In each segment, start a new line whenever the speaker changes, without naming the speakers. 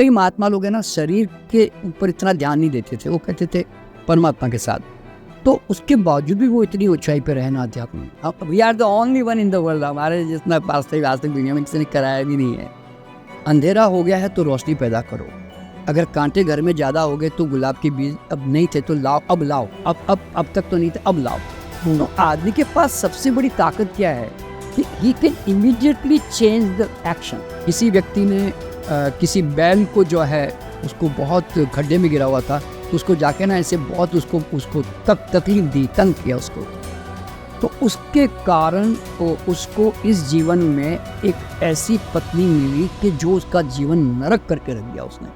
कई महात्मा लोग हैं ना, शरीर के ऊपर इतना ध्यान नहीं देते थे, वो कहते थे परमात्मा के साथ, तो उसके बावजूद भी वो इतनी ऊंचाई पे रहना अध्यात्म में। We are the only one in the world, हमारे जितना पास आज तक दुनिया में किसी ने कराया भी नहीं है। अंधेरा हो गया है तो रोशनी पैदा करो, अगर कांटे घर में ज़्यादा हो गए तो गुलाब के बीज अब नहीं थे तो लाओ, अब लाओ, अब तक तो नहीं थे, अब लाओ। तो आदमी के पास सबसे बड़ी ताकत क्या है कि he can immediately change the action. किसी व्यक्ति ने किसी बैल को जो है उसको बहुत खड्डे में गिरा हुआ था, तो उसको जाके ना ऐसे बहुत उसको तकलीफ दी, तंग किया उसको, तो उसके कारण उसको इस जीवन में एक ऐसी पत्नी मिली कि जो उसका जीवन नरक करके रख दिया उसने।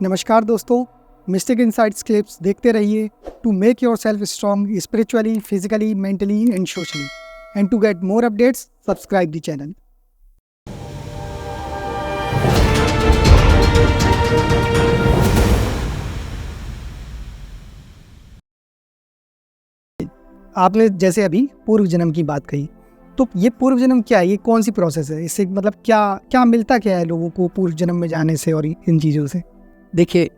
नमस्कार दोस्तों, मिस्टिक इनसाइट्स क्लिप्स देखते रहिए to make yourself strong spiritually, physically, mentally and socially, and to get more updates subscribe the channel. आपने जैसे अभी पूर्व जन्म की बात कही, तो ये पूर्व जन्म क्या है, ये कौन सी प्रोसेस है, इससे मतलब क्या मिलता क्या है लोगों को पूर्व जन्म में जाने से और इन चीज़ों से?
देखिए,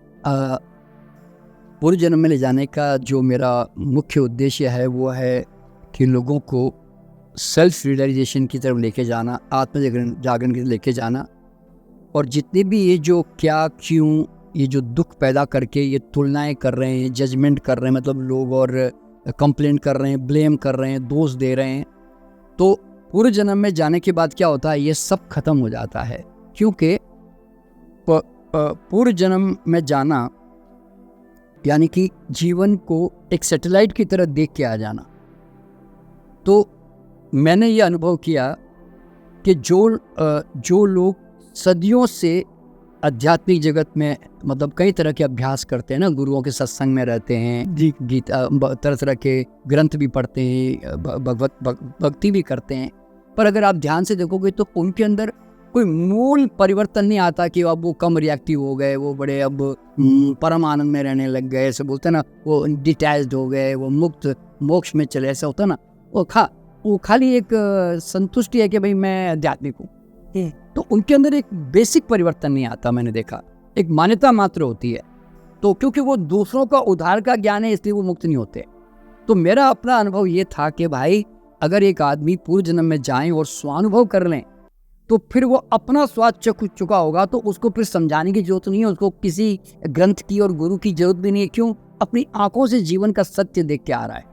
पूर्व जन्म में ले जाने का जो मेरा मुख्य उद्देश्य है वो है कि लोगों को सेल्फ रियलाइजेशन की तरफ लेके जाना, आत्म जागरण की तरफ लेके जाना, और जितने भी ये जो क्या क्यों ये जो दुख पैदा करके ये तुलनाएं कर रहे हैं, जजमेंट कर रहे हैं, मतलब लोग और कंप्लेंट कर रहे हैं, ब्लेम कर रहे हैं, दोष दे रहे हैं, तो पूर्व जन्म में जाने के बाद क्या होता है, ये सब खत्म हो जाता है। क्योंकि पूर्व जन्म में जाना यानी कि जीवन को एक सैटेलाइट की तरह देख के आ जाना। तो मैंने ये अनुभव किया कि जो लोग सदियों से आध्यात्मिक जगत में मतलब कई तरह के अभ्यास करते हैं ना, गुरुओं के सत्संग में रहते हैं, गीता तरह तरह के ग्रंथ भी पढ़ते हैं, भक्ति भी करते हैं, पर अगर आप ध्यान से देखोगे तो उनके अंदर कोई मूल परिवर्तन नहीं आता कि अब वो कम रिएक्टिव हो गए, वो बड़े अब परम आनंद में रहने लग गए, ऐसे बोलते ना, वो डिटैच्ड हो गए, वो मुक्त मोक्ष में चले, ऐसा होता ना। वो खाली एक संतुष्टि है कि भाई मैं आध्यात्मिक हूँ, तो उनके अंदर एक बेसिक परिवर्तन नहीं आता। मैंने देखा एक मान्यता मात्र होती है, तो क्योंकि वो दूसरों का उद्धार का ज्ञान है इसलिए वो मुक्त नहीं होते। तो मेरा अपना अनुभव ये था कि भाई अगर एक आदमी पूर्व जन्म में जाए और स्वानुभव कर लें तो फिर वो अपना स्वाद चख चुका होगा, तो उसको फिर समझाने की जरूरत नहीं है, उसको किसी ग्रंथ की और गुरु की जरूरत भी नहीं है। क्यों? अपनी आंखों से जीवन का सत्य देख के आ रहा है।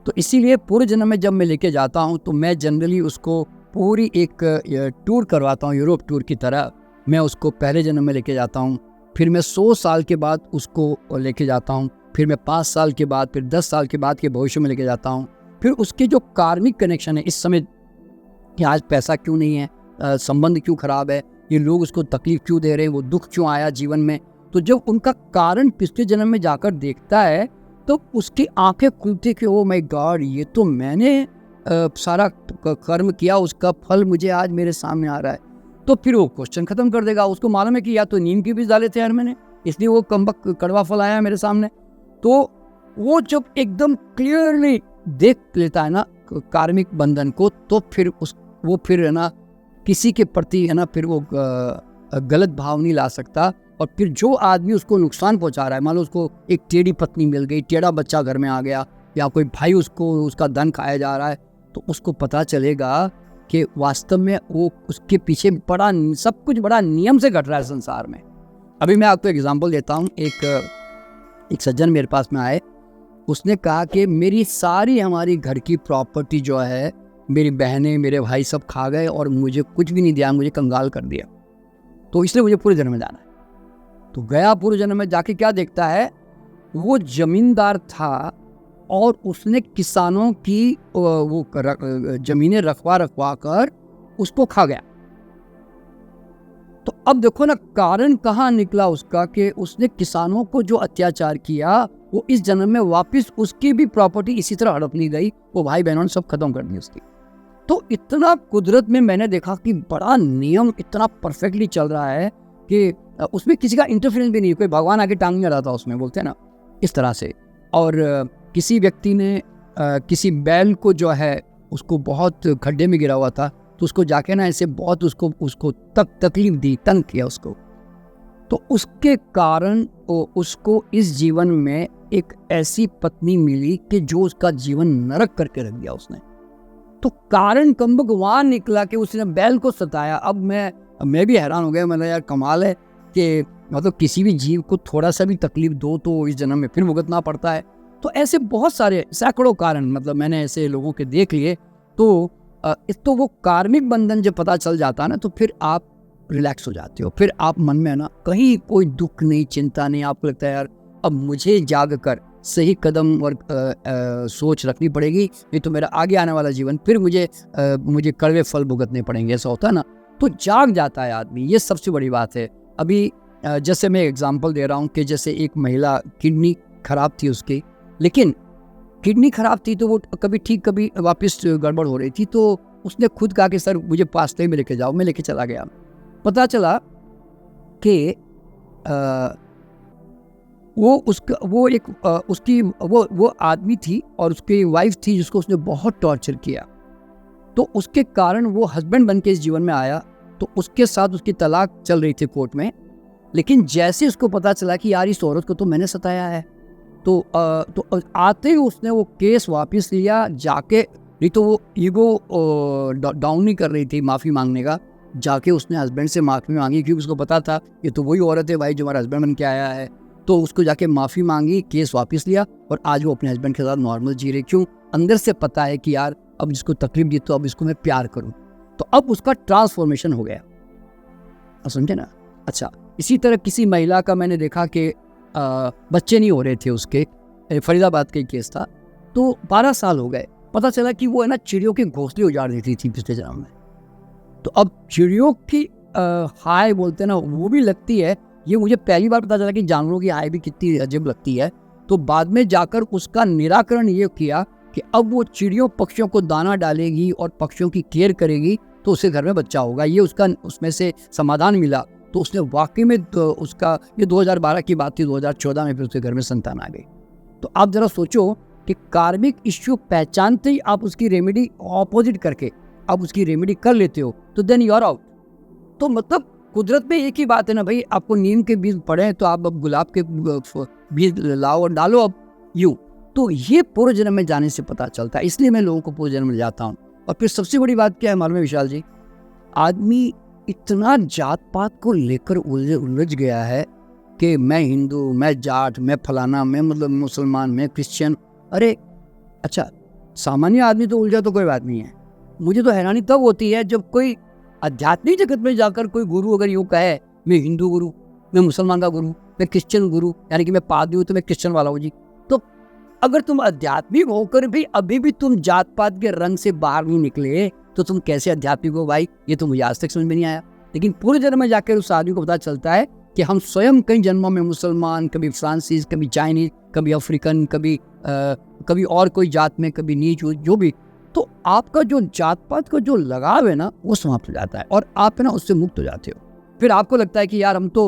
तो इसीलिए पूर्व जन्म में जब मैं लेके जाता हूँ तो मैं जनरली उसको पूरी एक टूर करवाता हूँ, यूरोप टूर की तरह। मैं उसको पहले जन्म में लेके जाता हूँ, फिर मैं 100 साल के बाद उसको लेके जाता हूँ, फिर मैं 5 साल के बाद, फिर 10 साल के बाद के भविष्य में लेके जाता हूँ। फिर उसके जो कार्मिक कनेक्शन है इस समय कि आज पैसा क्यों नहीं है, संबंध क्यों खराब है, ये लोग उसको तकलीफ क्यों दे रहे हैं, वो दुख क्यों आया जीवन में, तो जब उनका कारण पिछले जन्म में जाकर देखता है तो उसकी आंखें खुलती कि ओ माय गॉड, ये तो मैंने सारा कर्म किया, उसका फल मुझे आज मेरे सामने आ रहा है। तो फिर वो क्वेश्चन खत्म कर देगा। उसको मालूम है कि या तो नीम के बीज डाले थे यार मैंने, इसलिए वो कड़वा फल आया मेरे सामने। तो वो जब एकदम क्लियरली देख लेता है ना कार्मिक बंधन को, तो फिर वो फिर है ना किसी के प्रति है ना फिर वो गलत भाव नहीं ला सकता। और फिर जो आदमी उसको नुकसान पहुंचा रहा है, मान लो उसको एक टेढ़ी पत्नी मिल गई, टेढ़ा बच्चा घर में आ गया, या कोई भाई उसको उसका धन खाया जा रहा है, तो उसको पता चलेगा कि वास्तव में वो उसके पीछे बड़ा सब कुछ बड़ा नियम से घट रहा है संसार में। अभी मैं आपको एग्जांपल देता हूँ। एक सज्जन मेरे पास में आए, उसने कहा कि मेरी सारी हमारी घर की प्रॉपर्टी जो है मेरी बहनें मेरे भाई सब खा गए और मुझे कुछ भी नहीं दिया, मुझे कंगाल कर दिया, तो इसलिए मुझे पूरे जन्म में जाना है। तो गया पूरे जन्म में, जाके क्या देखता है, वो जमींदार था और उसने किसानों की वो जमीनें रखवा कर उसको खा गया। तो अब देखो ना कारण कहाँ निकला उसका, कि उसने किसानों को जो अत्याचार किया वो इस जन्म में वापस उसकी भी प्रॉपर्टी इसी तरह हड़प ली गई, वो भाई बहनों ने सब खत्म कर दी उसकी। तो इतना कुदरत में मैंने देखा कि बड़ा नियम इतना परफेक्टली चल रहा है कि उसमें किसी का इंटरफेरेंस भी नहीं, कोई भगवान आके टांग नहीं रहा था उसमें, बोलते हैं ना इस तरह से। और किसी व्यक्ति ने किसी बैल को जो है उसको बहुत खड्डे में गिरा हुआ था, तो उसको जाके ना ऐसे बहुत उसको तकलीफ दी, तंग किया उसको, तो उसके कारण उसको इस जीवन में एक ऐसी पत्नी मिली कि जो उसका जीवन नरक करके रख दिया उसने। तो कारण कम्बक वहाँ निकला कि उसने बैल को सताया। अब मैं भी हैरान हो गया। मैंने यार कमाल है कि मतलब किसी भी जीव को थोड़ा सा भी तकलीफ दो तो इस जन्म में फिर भुगतना पड़ता है। तो ऐसे बहुत सारे सैकड़ों कारण मतलब मैंने ऐसे लोगों के देख लिए। तो वो कार्मिक बंधन जब पता चल जाता है ना तो फिर आप रिलैक्स हो जाते हो। फिर आप मन में ना कहीं कोई दुख नहीं, चिंता नहीं। आपको लगता है यार अब मुझे जाग कर सही कदम और सोच रखनी पड़ेगी, नहीं तो मेरा आगे आने वाला जीवन फिर मुझे कड़वे फल भुगतने पड़ेंगे। ऐसा होता है ना, तो जाग जाता है आदमी। ये सबसे बड़ी बात है। अभी जैसे मैं एग्जांपल दे रहा हूँ कि जैसे एक महिला किडनी खराब थी उसकी, लेकिन किडनी खराब थी तो वो कभी ठीक कभी वापस गड़बड़ हो रही थी। तो उसने खुद कहा कि सर मुझे पास्ते में लेके जाओ। मैं लेके चला गया। पता चला कि वो आदमी थी और उसकी वाइफ थी जिसको उसने बहुत टॉर्चर किया। तो उसके कारण वो हस्बैंड बन के इस जीवन में आया। तो उसके साथ उसकी तलाक चल रही थी कोर्ट में। लेकिन जैसे उसको पता चला कि यार इस औरत को तो मैंने सताया है, तो आते ही उसने वो केस वापस लिया जाके। नहीं तो वो ईगो डाउन नहीं कर रही थी माफ़ी मांगने का। जाके उसने हस्बैंड से माफ़ी मांगी क्योंकि उसको पता था ये तो वही औरत है भाई जो हमारा हस्बैंड बन के आया है। तो उसको जाके माफ़ी मांगी, केस वापस लिया और आज वो अपने हस्बैंड के साथ नॉर्मल जी रही। क्यों? अंदर से पता है कि यार अब जिसको तकलीफ दी तो अब इसको मैं प्यार करूँ। तो अब उसका ट्रांसफॉर्मेशन हो गया। समझे ना? अच्छा, इसी तरह किसी महिला का मैंने देखा कि बच्चे नहीं हो रहे थे उसके। फरीदाबाद का केस था। तो 12 साल हो गए। पता चला कि वो है ना चिड़ियों के घोंसले उजाड़ देती थी पिछले जन्म में। तो अब चिड़ियों की हाय बोलते हैं ना वो भी लगती है। ये मुझे पहली बार पता चला कि जानवरों की हाय भी कितनी अजीब लगती है। तो बाद में जाकर उसका निराकरण ये किया कि अब वो चिड़ियों पक्षियों को दाना डालेगी और पक्षियों की केयर करेगी तो उसके घर में बच्चा होगा। ये उसका उसमें से समाधान मिला। तो उसने वाकई में उसका, ये 2012 की बात थी, 2014 में फिर उसके घर में संतान आ गई। तो आप जरा सोचो कि कार्मिक इश्यू पहचानते ही आप उसकी रेमेडी ऑपोजिट करके आप उसकी रेमेडी कर लेते हो तो देन यू आर आउट। तो मतलब कुदरत में एक ही बात है ना भाई, आपको नीम के बीज पड़े तो आप अब गुलाब के बीज लाओ और डालो अब यूं। तो ये पूर्व जन्म में जाने से पता चलता है। इसलिए मैं लोगों को पूर्व जन्म में जाता हूँ। और फिर सबसे बड़ी बात क्या है मालूम है विशाल जी, आदमी इतना जात पात को लेकर उलझ गया है कि मैं हिंदू, मैं जाट, मैं फलाना, मैं मतलब मुसलमान, मैं क्रिश्चियन। अरे अच्छा, सामान्य आदमी तो उलझा तो कोई बात नहीं है। मुझे तो हैरानी तब होती है जब कोई आध्यात्मिक जगत में जाकर कोई गुरु अगर यूँ कहे मैं हिंदू गुरु, मैं मुसलमान का गुरु, मैं क्रिश्चियन गुरु, यानी कि मैं पादरी हूँ तो मैं क्रिश्चियन वाला हूँ जी। तो अगर तुम आध्यात्मिक होकर भी अभी भी तुम जात पात के रंग से बाहर नहीं निकले तो तुम कैसे आध्यात्मिक हो भाई? ये तो मुझे आज तक समझ में नहीं आया। लेकिन पूरे जन्म में जाकर उस आदमी को पता चलता है कि हम स्वयं कई जन्मों में मुसलमान, कभी फ्रांसीस, कभी चाइनीज, कभी अफ्रीकन, कभी और कोई जात में, कभी नीच, जो भी। तो आपका जो जात पात का जो लगाव है ना वो समाप्त हो जाता है और आप है ना उससे मुक्त हो जाते हो। फिर आपको लगता है कि यार हम तो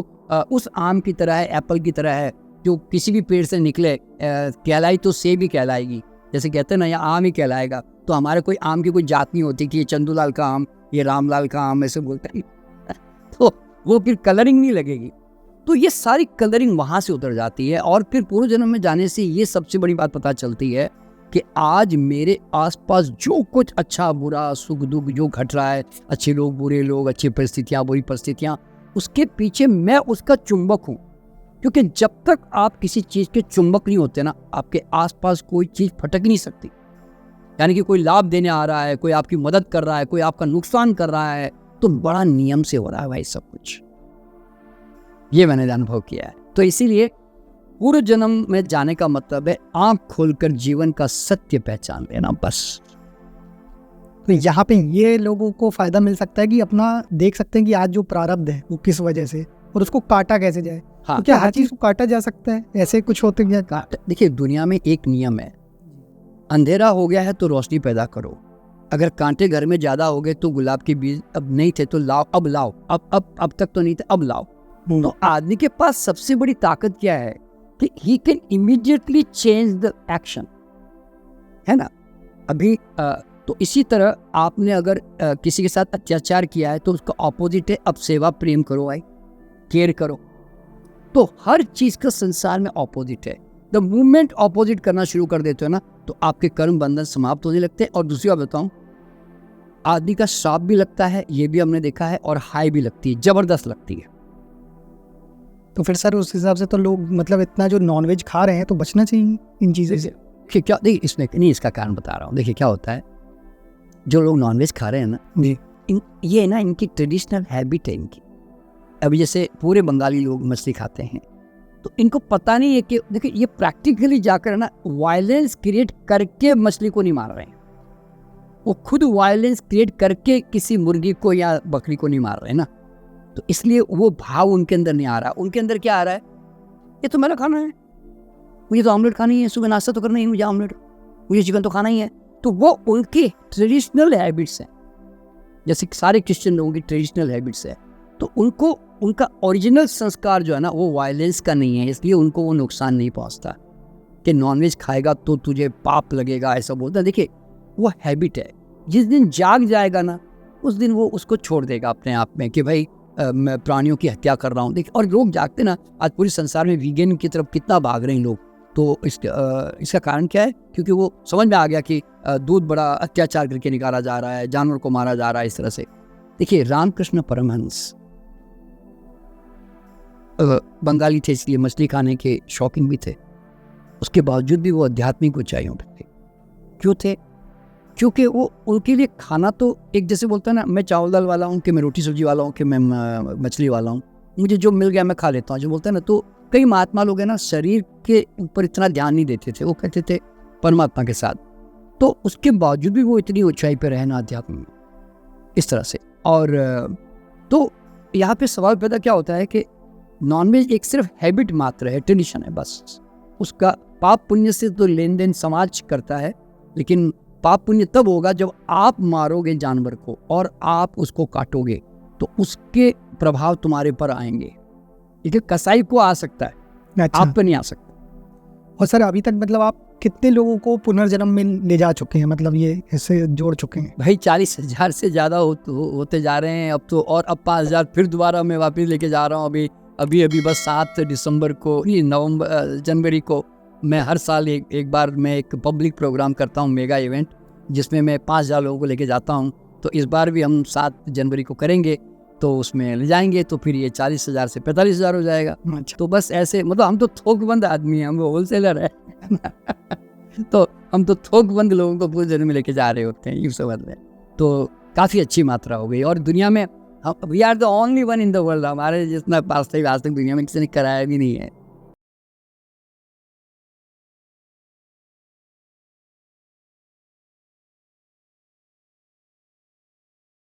उस आम की तरह है, एप्पल की तरह है जो किसी भी पेड़ से निकले, कहलाई तो सेब ही कहलाएगी। जैसे कहते हैं ना, या आम ही कहलाएगा। तो हमारे कोई आम की कोई जात नहीं होती कि ये चंदूलाल का आम, ये रामलाल का आम, ऐसे बोलते हैं। तो वो फिर कलरिंग नहीं लगेगी। तो ये सारी कलरिंग वहाँ से उतर जाती है। और फिर पूर्व जन्म में जाने से ये सबसे बड़ी बात पता चलती है कि आज मेरे आसपास जो कुछ अच्छा बुरा सुख दुख जो घट रहा है, अच्छे लोग बुरे लोग, अच्छी परिस्थितियाँ बुरी परिस्थितियाँ, उसके पीछे मैं उसका चुंबक हूँ। क्योंकि जब तक आप किसी चीज़ के चुंबक नहीं होते ना, आपके आसपास कोई चीज़ फटक नहीं सकती। यानी कि कोई लाभ देने आ रहा है, कोई आपकी मदद कर रहा है, कोई आपका नुकसान कर रहा है, तो बड़ा नियम से हो रहा है भाई सब कुछ। ये मैंने अनुभव किया है। तो इसीलिए पूर्व जन्म में जाने का मतलब है आंख खोलकर जीवन का सत्य पहचान लेना, बस।
तो यहाँ पे ये लोगों को फायदा मिल सकता है कि अपना देख सकते हैं कि आज जो प्रारब्ध है वो किस वजह से, और उसको काटा कैसे जाए।
हाँ,
तो क्या हर चीज को काटा जा सकता है? ऐसे कुछ होते क्या?
देखिए, दुनिया में एक नियम है, अंधेरा हो गया है तो रोशनी पैदा करो। अगर कांटे घर में ज्यादा हो गए तो गुलाब के बीज अब नहीं थे तो लाओ, अब लाओ, अब तक तो नहीं थे, अब लाओ। तो आदमी के पास सबसे बड़ी ताकत क्या है कि he can immediately change the action, है ना। अभी तो इसी तरह आपने अगर किसी के साथ अत्याचार किया है तो उसका ऑपोजिट है अब सेवा प्रेम करो भाई, केयर करो। तो हर चीज़ का संसार में ऑपोजिट है। द मूवमेंट ऑपोजिट करना शुरू कर देते हो ना, तो आपके कर्म बंधन समाप्त होने लगते हैं। और दूसरी बात बताऊं, आदमी का श्राप भी लगता है, ये भी हमने देखा है, और हाई भी लगती है, जबरदस्त लगती है।
तो फिर सर उस हिसाब से तो लोग मतलब इतना जो नॉनवेज खा रहे हैं तो बचना चाहिए इन चीज़ों से।
देखिए क्या, देखिए इसमें नहीं, इसका कारण बता रहा हूँ। देखिए क्या होता है, जो लोग नॉनवेज खा रहे हैं ना,
जी
ये ना इनकी ट्रेडिशनल हैबिट है इनकी। अभी जैसे पूरे बंगाली लोग मछली खाते हैं, तो इनको पता नहीं है कि देखिए ये प्रैक्टिकली जाकर ना वायलेंस क्रिएट करके मछली को नहीं मार रहे हैं, वो खुद वायलेंस क्रिएट करके किसी मुर्गी को या बकरी को नहीं मार रहे हैं ना। तो इसलिए वो भाव उनके अंदर नहीं आ रहा। उनके अंदर क्या आ रहा है, ये तो मेरा खाना है, मुझे तो ऑमलेट खानी है, सुबह नाश्ता तो करना ही है मुझे, ऑमलेट, मुझे चिकन तो खाना ही है। तो वो उनके ट्रेडिशनल हैबिट्स हैं, जैसे सारे क्रिश्चियन लोगों की ट्रेडिशनल हैबिट्स है। तो उनको उनका ओरिजिनल संस्कार जो है ना वो वायलेंस का नहीं है, इसलिए उनको वो नुकसान नहीं पहुंचता कि नॉनवेज खाएगा तो तुझे पाप लगेगा, ऐसा बोलता है। देखिए वो हैबिट है, जिस दिन जाग जाएगा ना उस दिन वो उसको छोड़ देगा अपने आप में कि भाई मैं प्राणियों की हत्या कर रहा हूँ। देखिए, और लोग जागते ना, आज पूरे संसार में वीगन की तरफ कितना भाग रहे हैं लोग। तो इसका कारण क्या है, क्योंकि वो समझ में आ गया कि दूध बड़ा अत्याचार करके निकाला जा रहा है, जानवर को मारा जा रहा है इस तरह से। देखिए रामकृष्ण परमहंस बंगाली थे, इसलिए मछली खाने के शौकीन भी थे, उसके बावजूद भी वो आध्यात्मिक ऊंचाइयों पर थे। क्यों थे? क्योंकि वो उनके लिए खाना तो एक जैसे बोलता है ना, मैं चावल दाल वाला हूँ कि मैं रोटी सब्जी वाला हूँ कि मैं मछली वाला हूँ, मुझे जो मिल गया मैं खा लेता हूँ, जो बोलता है ना। तो कई महात्मा लोग हैं ना, शरीर के ऊपर इतना ध्यान नहीं देते थे, वो कहते थे परमात्मा के साथ। तो उसके बावजूद भी वो इतनी ऊंचाई पर रहे ना अध्यात्म में, इस तरह से। और तो यहाँ पे सवाल पैदा क्या होता है कि नॉनवेज एक सिर्फ हैबिट मात्र है, ट्रेडिशन है बस। उसका पाप पुण्य से तो लेन देन समाज करता है, लेकिन पाप पुण्य तब होगा जब आप मारोगे जानवर को और आप उसको काटोगे, तो उसके प्रभाव तुम्हारे पर आएंगे। देखिए कसाई को आ सकता है,
अच्छा।
आप पर नहीं आ सकता।
और सर अभी तक मतलब आप कितने लोगों को पुनर्जन्म में ले जा चुके हैं, मतलब ये ऐसे जोड़ चुके हैं?
भाई 40,000 से ज़्यादा होते जा रहे हैं अब तो, और अब 5,000 फिर दोबारा मैं वापस लेके जा रहा हूँ। अभी बस 7 दिसंबर को, जनवरी को मैं हर साल एक बार मैं एक पब्लिक प्रोग्राम करता हूँ, मेगा इवेंट, जिसमें मैं 5,000 लोगों को लेके जाता हूँ। तो इस बार भी हम 7 जनवरी को करेंगे, तो उसमें ले जाएंगे, तो फिर ये 40,000 से 45,000 हो जाएगा।
अच्छा।
तो बस ऐसे, मतलब हम तो थोकबंद आदमी हैं, हम होलसेलर है तो हम तो थोकबंद लोगों को पूरे जन्म में लेके जा रहे होते हैं, यूँ समझ में। तो काफ़ी अच्छी मात्रा हो गई, और दुनिया में we are the only one in the world. हमारे जितना पास आज तक दुनिया में किसी ने कराया भी नहीं है।